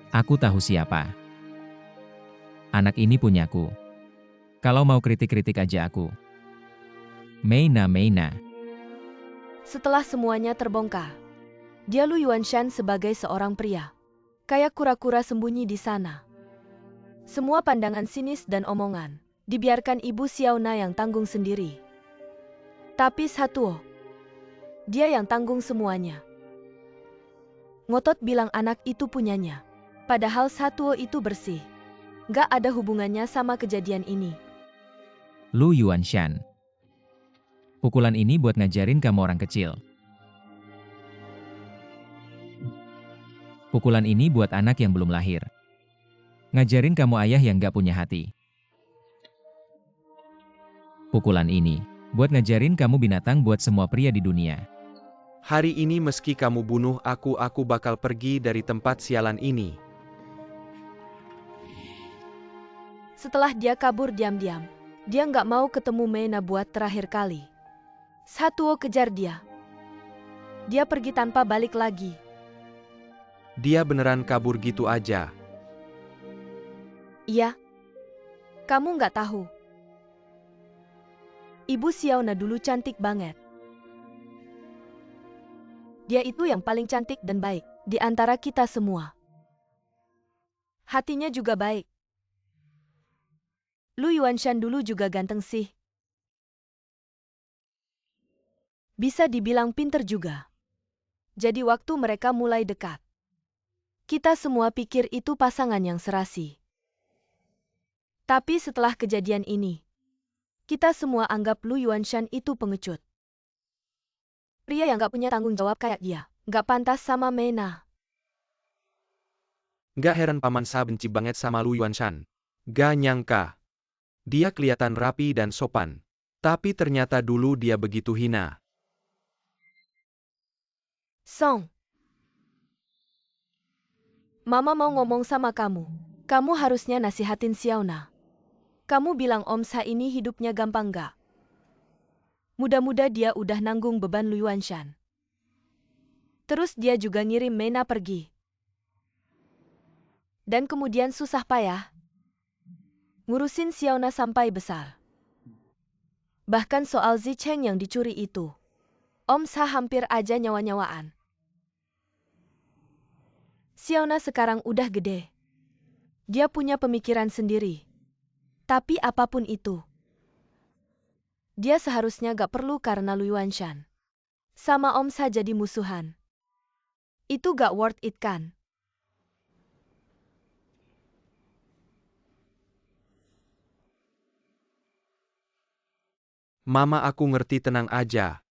Aku tahu siapa. Anak ini punyaku. Kalau mau kritik-kritik aja aku. Meina. Setelah semuanya terbongkar, dia Lui Wanshan sebagai seorang pria. Kayak kura-kura sembunyi di sana. Semua pandangan sinis dan omongan dibiarkan Ibu Xiaona yang tanggung sendiri. Tapi Satuo, dia yang tanggung semuanya. Ngotot bilang anak itu punyanya. Padahal Satuo itu bersih. Gak ada hubungannya sama kejadian ini. Lu Yuanshan. Pukulan ini buat ngajarin kamu orang kecil. Pukulan ini buat anak yang belum lahir. Ngajarin kamu ayah yang gak punya hati. Pukulan ini buat ngajarin kamu binatang buat semua pria di dunia. Hari ini meski kamu bunuh aku bakal pergi dari tempat sialan ini. Setelah dia kabur diam-diam, dia nggak mau ketemu Meina buat terakhir kali. Satuo kejar dia. Dia pergi tanpa balik lagi. Dia beneran kabur gitu aja. Iya. Kamu nggak tahu. Ibu Xiaona dulu cantik banget. Dia itu yang paling cantik dan baik di antara kita semua. Hatinya juga baik. Lu Yuanshan dulu juga ganteng sih. Bisa dibilang pinter juga. Jadi waktu mereka mulai dekat, Kita semua pikir itu pasangan yang serasi. Tapi setelah kejadian ini, kita semua anggap Lu Yuanshan itu pengecut. Pria yang gak punya tanggung jawab kayak dia, gak pantas sama Mena. Gak heran Paman Sha benci banget sama Lu Yuanshan. Gak nyangka. Dia kelihatan rapi dan sopan. Tapi ternyata dulu dia begitu hina. Song. Mama mau ngomong sama kamu. Kamu harusnya nasihatin Xiaona. Kamu bilang Om Sha ini hidupnya gampang gak? Mudah-mudah dia udah nanggung beban Lu Yuanshan. Terus dia juga ngirim Mena pergi. Dan kemudian susah payah ngurusin Xiaona sampai besar. Bahkan soal Zicheng yang dicuri itu, Om Sha hampir aja nyawa-nyawaan. Xiaona sekarang udah gede. Dia punya pemikiran sendiri. Tapi apapun itu, dia seharusnya gak perlu karena Lu Yuanshan sama Om Sha jadi musuhan. Itu gak worth it kan? Mama aku ngerti, tenang aja.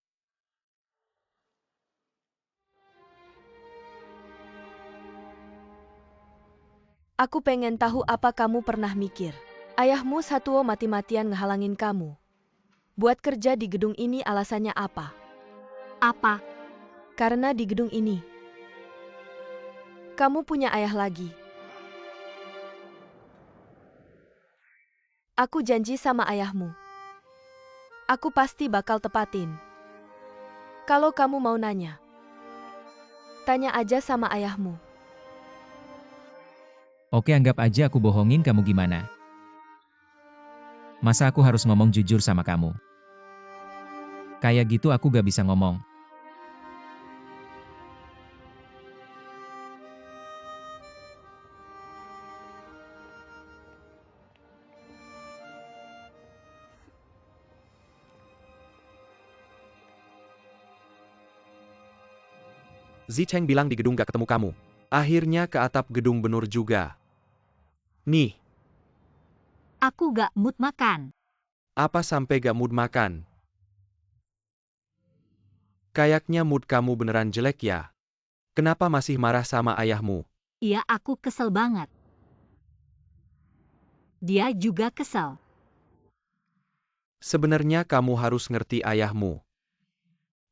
Aku pengen tahu apa kamu pernah mikir. Ayahmu Satuo mati-matian ngehalangin kamu buat kerja di gedung ini, alasannya apa? Apa? Karena di gedung ini, kamu punya ayah lagi. Aku janji sama ayahmu. Aku pasti bakal tepatin. Kalau kamu mau nanya, tanya aja sama ayahmu. Oke, anggap aja aku bohongin kamu gimana? Masa aku harus ngomong jujur sama kamu? Kayak gitu aku gak bisa ngomong. Zicheng bilang di gedung gak ketemu kamu. Akhirnya ke atap gedung benur juga. Nih, Aku gak mood makan. apa sampai gak mood makan? Kayaknya mood kamu beneran jelek ya. Kenapa masih marah sama ayahmu? Iya, aku kesel banget. Dia juga kesel. Sebenarnya kamu harus ngerti ayahmu.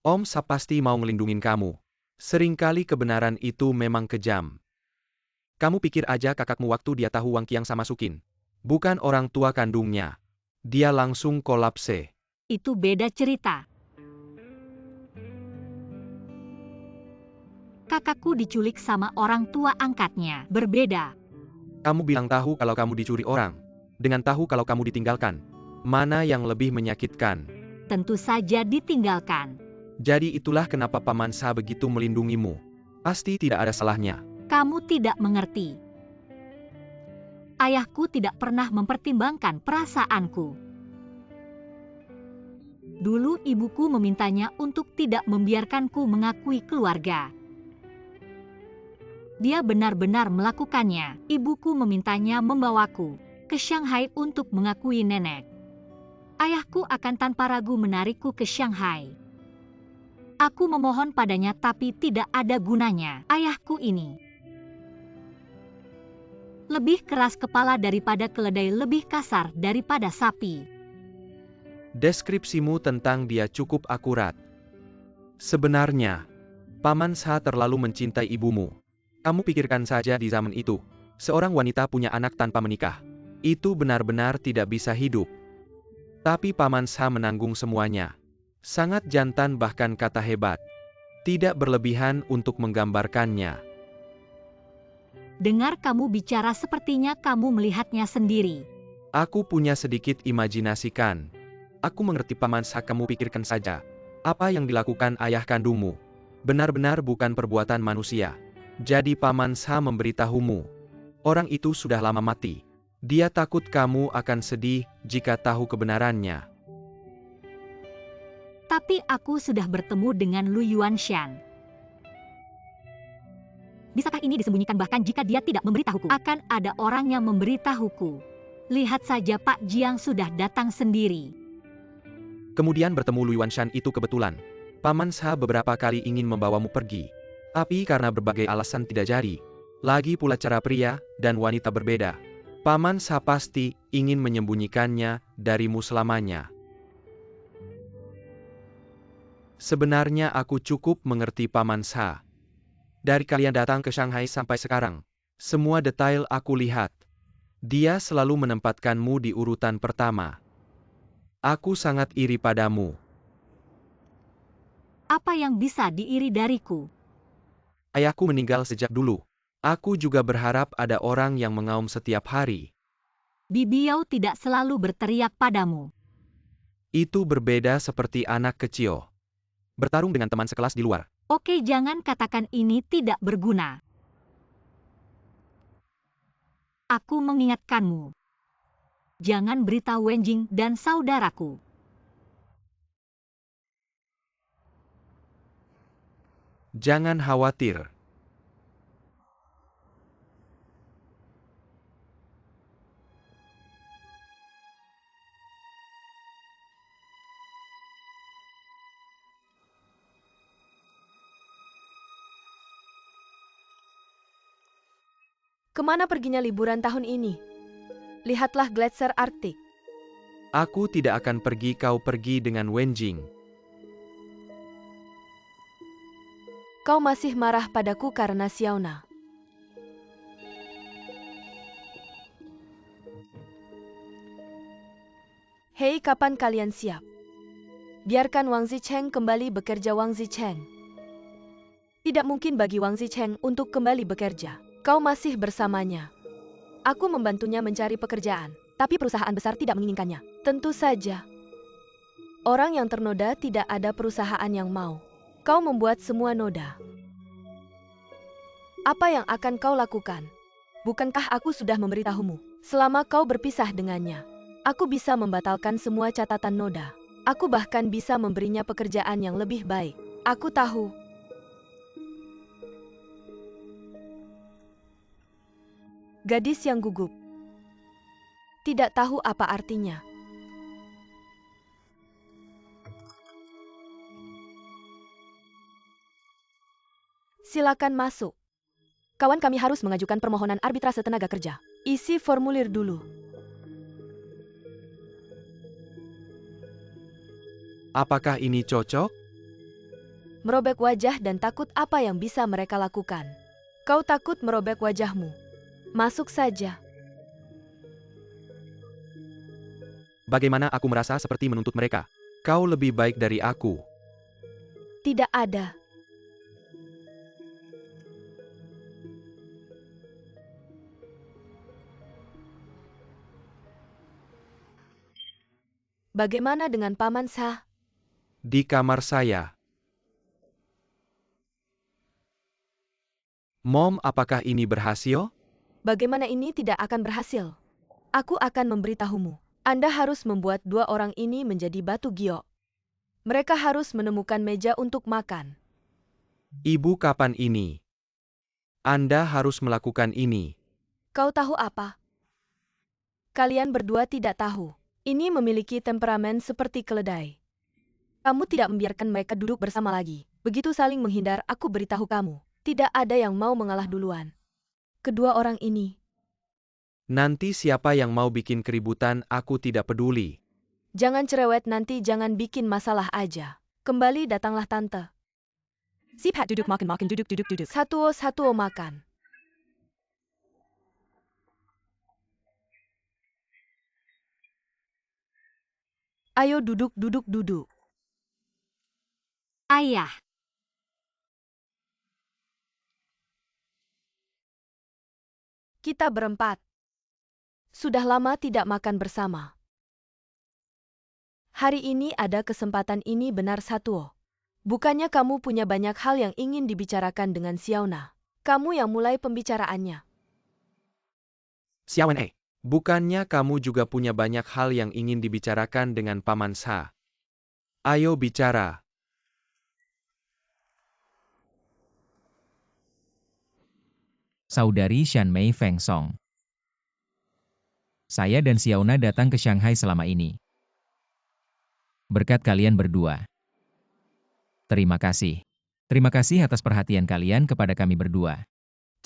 Om Sha pasti mau ngelindungin kamu. Seringkali kebenaran itu memang kejam. Kamu pikir aja kakakmu waktu dia tahu Wang Qiang sama Sukin. Bukan orang tua kandungnya. Dia langsung kolapse. Itu beda cerita. Kakakku diculik sama orang tua angkatnya. Berbeda. Kamu bilang tahu kalau kamu dicuri orang. Dengan tahu kalau kamu ditinggalkan. Mana yang lebih menyakitkan? Tentu saja ditinggalkan. Jadi itulah kenapa Paman Sha begitu melindungimu. Pasti tidak ada salahnya. Kamu tidak mengerti. Ayahku tidak pernah mempertimbangkan perasaanku. Dulu ibuku memintanya untuk tidak membiarkanku mengakui keluarga. Dia benar-benar melakukannya. Ibuku memintanya membawaku ke Shanghai untuk mengakui nenek. Ayahku akan tanpa ragu menarikku ke Shanghai. Aku memohon padanya tapi tidak ada gunanya. Ayahku ini lebih keras kepala daripada keledai, lebih kasar daripada sapi. Deskripsimu tentang dia cukup akurat. Sebenarnya, Paman Sha terlalu mencintai ibumu. Kamu pikirkan saja di zaman itu, seorang wanita punya anak tanpa menikah. Itu benar-benar tidak bisa hidup. Tapi Paman Sha menanggung semuanya. Sangat jantan, bahkan kata hebat. Tidak berlebihan untuk menggambarkannya. Dengar kamu bicara sepertinya kamu melihatnya sendiri. Aku punya sedikit imajinasikan. Aku mengerti Paman Sha, kamu pikirkan saja. Apa yang dilakukan ayah kandungmu benar-benar bukan perbuatan manusia. Jadi Paman Sha memberitahumu. Orang itu sudah lama mati. Dia takut kamu akan sedih jika tahu kebenarannya. Tapi aku sudah bertemu dengan Lu Yuanshan. Bisakah ini disembunyikan bahkan jika dia tidak memberitahuku? Akan ada orang yang memberitahuku. Lihat saja Pak Jiang sudah datang sendiri. Kemudian bertemu Lui Wanshan itu kebetulan. Paman Sha beberapa kali ingin membawamu pergi. Tapi karena berbagai alasan tidak jadi. Lagi pula cara pria dan wanita berbeda. Paman Sha pasti ingin menyembunyikannya darimu selamanya. Sebenarnya aku cukup mengerti Paman Sha. Dari kalian datang ke Shanghai sampai sekarang, semua detail aku lihat. Dia selalu menempatkanmu di urutan pertama. Aku sangat iri padamu. Apa yang bisa diiri dariku? Ayahku meninggal sejak dulu. Aku juga berharap ada orang yang mengaum setiap hari. Bibiau tidak selalu berteriak padamu. Itu berbeda seperti anak kecil. Bertarung dengan teman sekelas di luar. Oke, jangan katakan ini tidak berguna. Aku mengingatkanmu. Jangan beritahu Wenjing dan saudaraku. Jangan khawatir. Kemana perginya liburan tahun ini? Lihatlah gletser Arktik. Aku tidak akan pergi, kau pergi dengan Wenjing. Kau masih marah padaku karena Xiaona. Hei, kapan kalian siap? Biarkan Wang Zicheng kembali bekerja. Wang Zicheng. Tidak mungkin bagi Wang Zicheng untuk kembali bekerja. Kau masih bersamanya. Aku membantunya mencari pekerjaan, tapi perusahaan besar tidak menginginkannya. Tentu saja. Orang yang ternoda tidak ada perusahaan yang mau. Kau membuat semua noda. Apa yang akan kau lakukan? Bukankah aku sudah memberitahumu? Selama kau berpisah dengannya, aku bisa membatalkan semua catatan noda. Aku bahkan bisa memberinya pekerjaan yang lebih baik. Aku tahu. Gadis yang gugup. Tidak tahu apa artinya. Silakan masuk. Kawan kami harus mengajukan permohonan arbitrase tenaga kerja. Isi formulir dulu. Apakah ini cocok? Merobek wajah dan takut apa yang bisa mereka lakukan. Kau takut merobek wajahmu. Masuk saja. Bagaimana aku merasa seperti menuntut mereka? Kau lebih baik dari aku. Tidak ada. Bagaimana dengan Paman Sha? Di kamar saya. Mom, apakah ini berhasil? Bagaimana ini tidak akan berhasil? Aku akan memberitahumu. Anda harus membuat dua orang ini menjadi batu giok. Mereka harus menemukan meja untuk makan. Ibu, kapan ini? Anda harus melakukan ini. Kau tahu apa? Kalian berdua tidak tahu. Ini memiliki temperamen seperti keledai. Kamu tidak membiarkan mereka duduk bersama lagi. Begitu saling menghindar, aku beritahu kamu. Tidak ada yang mau mengalah duluan. Kedua orang ini. Nanti siapa yang mau bikin keributan, aku tidak peduli. Jangan cerewet, nanti jangan bikin masalah aja. Kembali datanglah tante. Sipat duduk makan duduk. Satuo makan. Ayo duduk. Ayah. Kita berempat. Sudah lama tidak makan bersama. Hari ini ada kesempatan, ini benar Satuo. Bukannya kamu punya banyak hal yang ingin dibicarakan dengan Xiaona. Kamu yang mulai pembicaraannya. Xiawen, bukannya kamu juga punya banyak hal yang ingin dibicarakan dengan Paman Sha? Ayo bicara. Saudari Shanmei Feng Song. Saya dan Xiaona datang ke Shanghai selama ini. Berkat kalian berdua. Terima kasih. Terima kasih atas perhatian kalian kepada kami berdua.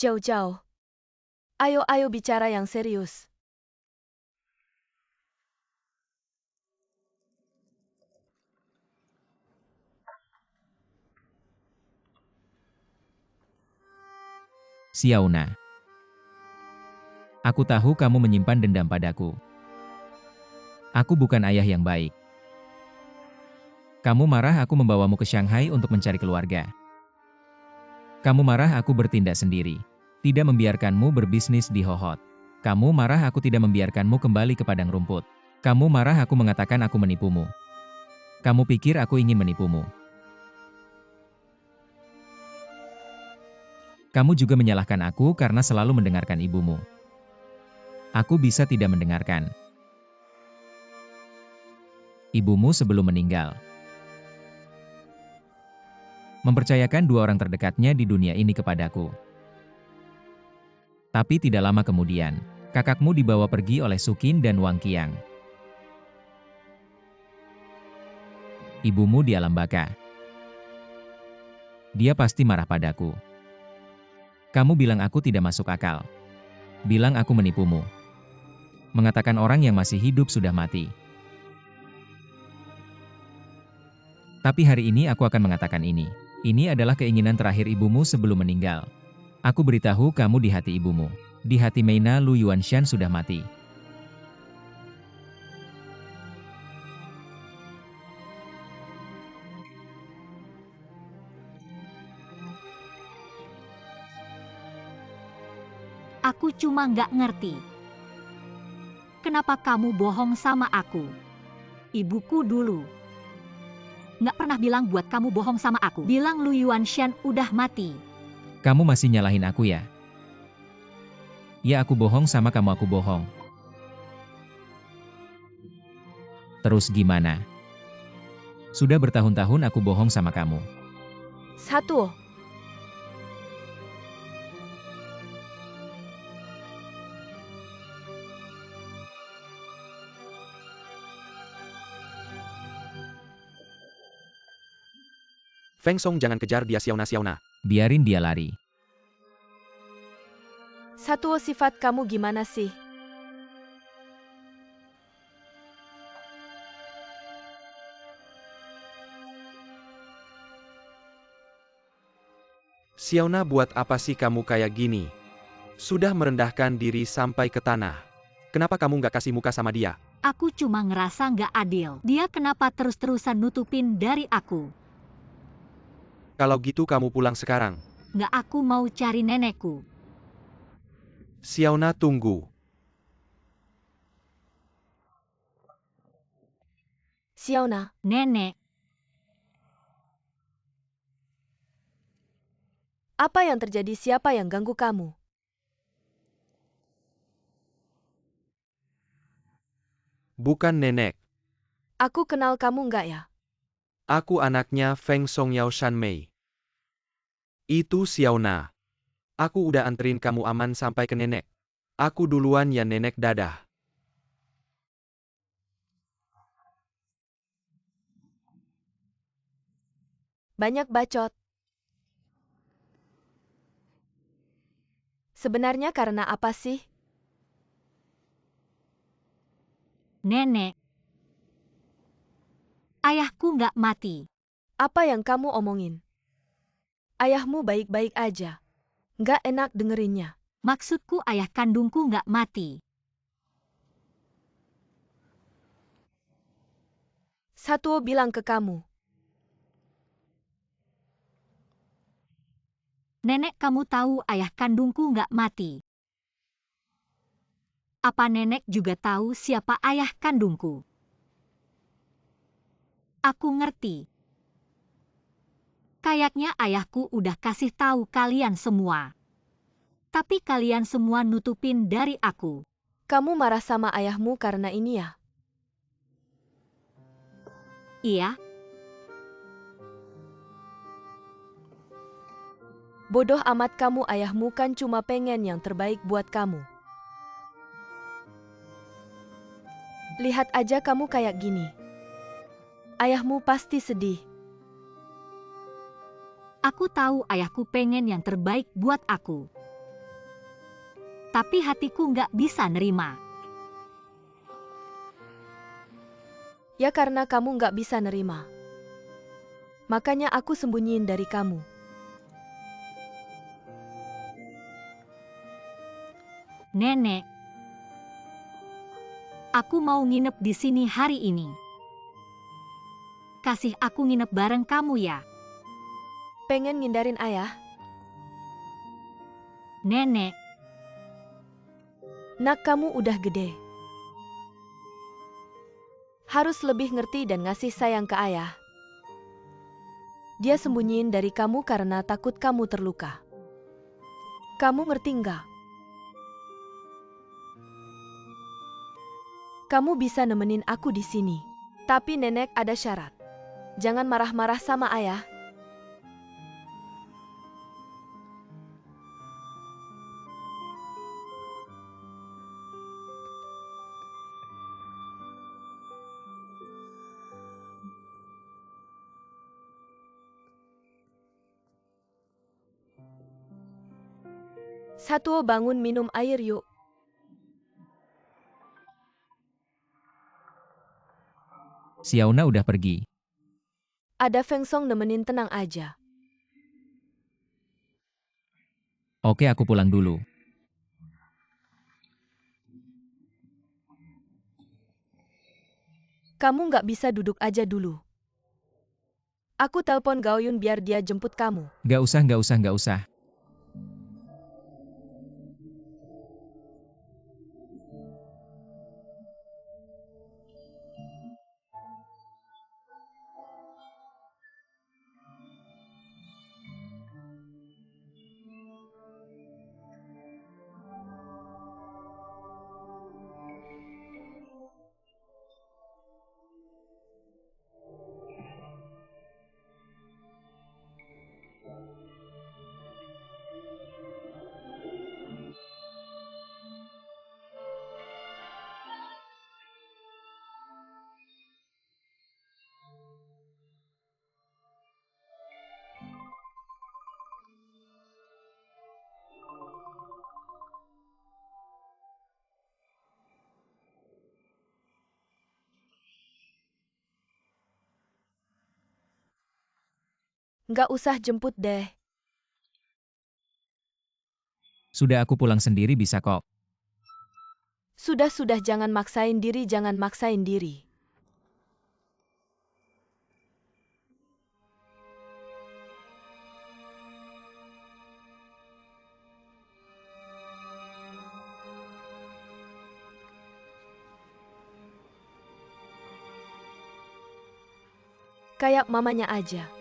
Jauh-jauh. Ayo bicara yang serius. Xiaona. Aku tahu kamu menyimpan dendam padaku. Aku bukan ayah yang baik. Kamu marah aku membawamu ke Shanghai untuk mencari keluarga. Kamu marah aku bertindak sendiri. Tidak membiarkanmu berbisnis di Hohhot. Kamu marah aku tidak membiarkanmu kembali ke padang rumput. Kamu marah aku mengatakan aku menipumu. Kamu pikir aku ingin menipumu. Kamu juga menyalahkan aku karena selalu mendengarkan ibumu. Aku bisa tidak mendengarkan. Ibumu sebelum meninggal mempercayakan dua orang terdekatnya di dunia ini kepadaku. Tapi tidak lama kemudian, kakakmu dibawa pergi oleh Sukin dan Wang Qiang. Ibumu di alam baka. Dia pasti marah padaku. Kamu bilang aku tidak masuk akal. Bilang aku menipumu. Mengatakan orang yang masih hidup sudah mati. Tapi hari ini aku akan mengatakan ini. Ini adalah keinginan terakhir ibumu sebelum meninggal. Aku beritahu kamu di hati ibumu. Di hati Meina Lu Yuanshan sudah mati. Aku cuma nggak ngerti. Kenapa kamu bohong sama aku? Ibuku dulu nggak pernah bilang buat kamu bohong sama aku. Bilang Lu Yuanshan udah mati. Kamu masih nyalahin aku ya? Ya aku bohong sama kamu, aku bohong. Terus gimana? Sudah bertahun-tahun aku bohong sama kamu. Satu. Feng Song, jangan kejar dia, Xiaona. Biarin dia lari. Satu, sifat kamu gimana sih? Xiaona, buat apa sih kamu kayak gini? Sudah merendahkan diri sampai ke tanah. Kenapa kamu nggak kasih muka sama dia? Aku cuma ngerasa nggak adil. Dia kenapa terus-terusan nutupin dari aku? Kalau gitu kamu pulang sekarang. Nggak, aku mau cari nenekku. Xiaona, tunggu. Xiaona, Nenek, apa yang terjadi? Siapa yang ganggu kamu? Bukan nenek. Aku kenal kamu nggak ya? Aku anaknya Feng Song Yao Shanmei. Itu Xiaona. Aku udah anterin kamu aman sampai ke nenek. Aku duluan ya nenek, dadah. Banyak bacot. Sebenarnya karena apa sih? nenek. Ayahku nggak mati. Apa yang kamu omongin? Ayahmu baik-baik aja. Nggak enak dengerinnya. Maksudku ayah kandungku nggak mati. Satu bilang ke kamu. Nenek, kamu tahu ayah kandungku nggak mati. Apa nenek juga tahu siapa ayah kandungku? Aku ngerti. Kayaknya ayahku udah kasih tahu kalian semua. Tapi kalian semua nutupin dari aku. Kamu marah sama ayahmu karena ini ya? Iya, Bodoh amat kamu, ayahmu kan cuma pengen yang terbaik buat kamu. Lihat aja kamu kayak gini. Ayahmu pasti sedih. Aku tahu ayahku pengen yang terbaik buat aku. Tapi hatiku nggak bisa nerima. Ya karena kamu nggak bisa nerima. Makanya aku sembunyiin dari kamu. Nenek, aku mau nginep di sini hari ini. Kasih aku nginep bareng kamu ya. Pengen ngindarin ayah? Nenek, Nak, kamu udah gede. Harus lebih ngerti dan ngasih sayang ke ayah. Dia sembunyiin dari kamu karena takut kamu terluka. Kamu ngerti nggak? Kamu bisa nemenin aku di sini. Tapi nenek, ada syarat. Jangan marah-marah sama ayah. Satuo, bangun minum air yuk. Xiaona udah pergi. Ada Feng Song nemenin, tenang aja. Oke, aku pulang dulu. Kamu nggak bisa duduk aja dulu. Aku telepon Gaoyun biar dia jemput kamu. Nggak usah. Nggak usah jemput deh. Sudah, aku pulang sendiri bisa kok. Sudah, jangan maksain diri, jangan maksain diri. Kayak mamanya aja.